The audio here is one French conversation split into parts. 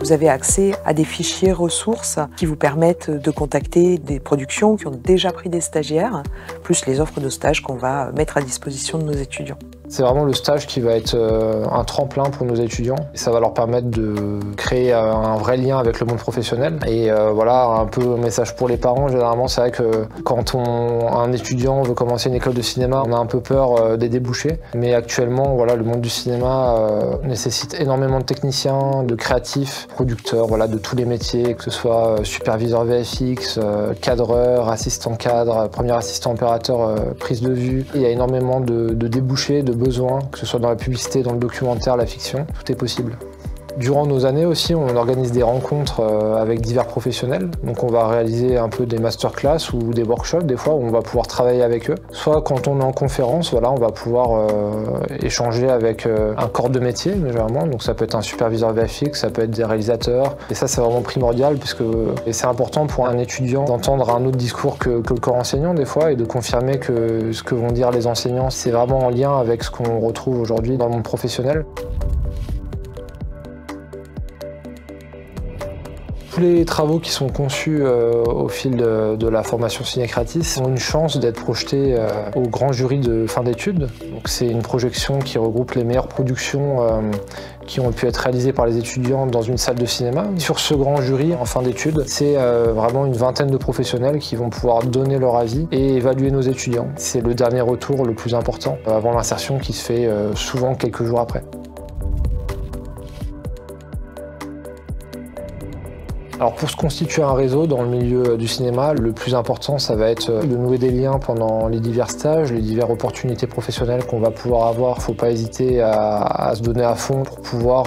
Vous avez accès à des fichiers ressources qui vous permettent de contacter des productions qui ont déjà pris des stagiaires, plus les offres de stage qu'on va mettre à disposition de nos étudiants. C'est vraiment le stage qui va être un tremplin pour nos étudiants. Ça va leur permettre de créer un vrai lien avec le monde professionnel. Et voilà, un peu un message pour les parents. Généralement, c'est vrai que quand un étudiant veut commencer une école de cinéma, on a un peu peur des débouchés. Mais actuellement, voilà, le monde du cinéma nécessite énormément de techniciens, de créatifs, producteurs, voilà, de tous les métiers, que ce soit superviseur VFX, cadreur, assistant cadre, premier assistant opérateur, prise de vue. Il y a énormément de débouchés, de besoins, que ce soit dans la publicité, dans le documentaire, la fiction, tout est possible. Durant nos années aussi, on organise des rencontres avec divers professionnels. Donc on va réaliser un peu des masterclass ou des workshops, des fois, où on va pouvoir travailler avec eux. Soit quand on est en conférence, voilà, on va pouvoir échanger avec un corps de métier, généralement. Donc ça peut être un superviseur VFX, ça peut être des réalisateurs. Et ça, c'est vraiment primordial, puisque c'est important pour un étudiant d'entendre un autre discours que le corps enseignant, des fois, et de confirmer que ce que vont dire les enseignants, c'est vraiment en lien avec ce qu'on retrouve aujourd'hui dans le monde professionnel. Tous les travaux qui sont conçus au fil de la formation Ciné-Creatis ont une chance d'être projetés au grand jury de fin d'études. C'est une projection qui regroupe les meilleures productions qui ont pu être réalisées par les étudiants dans une salle de cinéma. Sur ce grand jury en fin d'études, c'est vraiment une vingtaine de professionnels qui vont pouvoir donner leur avis et évaluer nos étudiants. C'est le dernier retour le plus important avant l'insertion qui se fait souvent quelques jours après. Alors pour se constituer un réseau dans le milieu du cinéma, le plus important, ça va être de nouer des liens pendant les divers stages, les diverses opportunités professionnelles qu'on va pouvoir avoir. Faut pas hésiter à se donner à fond pour pouvoir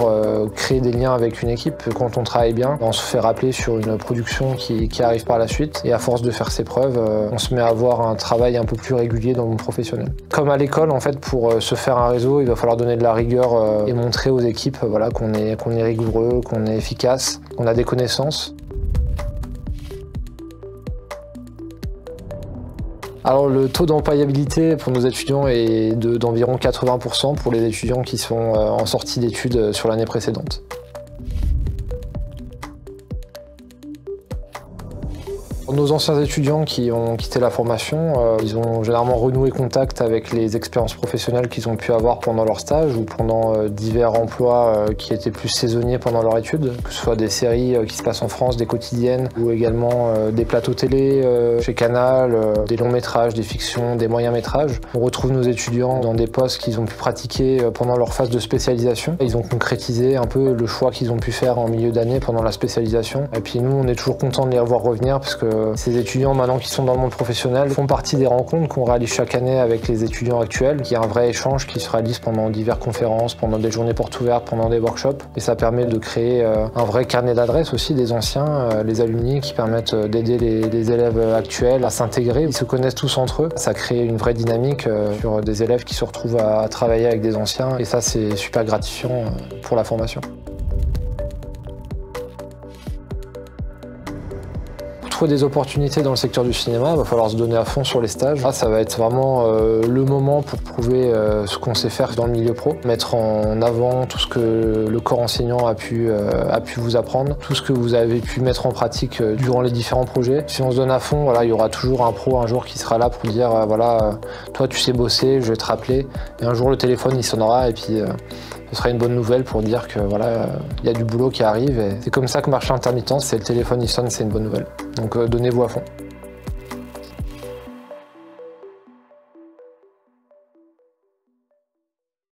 créer des liens avec une équipe. Quand on travaille bien, on se fait rappeler sur une production qui arrive par la suite. Et à force de faire ses preuves, on se met à avoir un travail un peu plus régulier dans le monde professionnel. Comme à l'école, en fait, pour se faire un réseau, il va falloir donner de la rigueur et montrer aux équipes voilà, qu'on est rigoureux, qu'on est efficace, qu'on a des connaissances. Alors le taux d'employabilité pour nos étudiants est d'environ 80% pour les étudiants qui sont en sortie d'études sur l'année précédente. Nos anciens étudiants qui ont quitté la formation, ils ont généralement renoué contact avec les expériences professionnelles qu'ils ont pu avoir pendant leur stage ou pendant divers emplois qui étaient plus saisonniers pendant leur étude, que ce soit des séries qui se passent en France, des quotidiennes ou également des plateaux télé chez Canal, des longs métrages, des fictions, des moyens métrages. On retrouve nos étudiants dans des postes qu'ils ont pu pratiquer pendant leur phase de spécialisation. Ils ont concrétisé un peu le choix qu'ils ont pu faire en milieu d'année pendant la spécialisation. Et puis nous, on est toujours contents de les revoir revenir parce que ces étudiants maintenant qui sont dans le monde professionnel font partie des rencontres qu'on réalise chaque année avec les étudiants actuels. Il y a un vrai échange qui se réalise pendant diverses conférences, pendant des journées portes ouvertes, pendant des workshops. Et ça permet de créer un vrai carnet d'adresses aussi des anciens, les alumni, qui permettent d'aider les élèves actuels à s'intégrer. Ils se connaissent tous entre eux. Ça crée une vraie dynamique sur des élèves qui se retrouvent à travailler avec des anciens. Et ça, c'est super gratifiant pour la formation. Trouver des opportunités dans le secteur du cinéma, il va falloir se donner à fond sur les stages. Là, ça va être vraiment le moment pour prouver ce qu'on sait faire dans le milieu pro, mettre en avant tout ce que le corps enseignant a pu vous apprendre, tout ce que vous avez pu mettre en pratique durant les différents projets. Si on se donne à fond, voilà, il y aura toujours un pro un jour qui sera là pour dire voilà, toi tu sais bosser, je vais te rappeler. Et un jour le téléphone il sonnera et puis ce sera une bonne nouvelle pour dire que voilà, il y a du boulot qui arrive. Et c'est comme ça que marche l'intermittence, c'est le téléphone il sonne, c'est une bonne nouvelle. Donc donnez-vous à fond.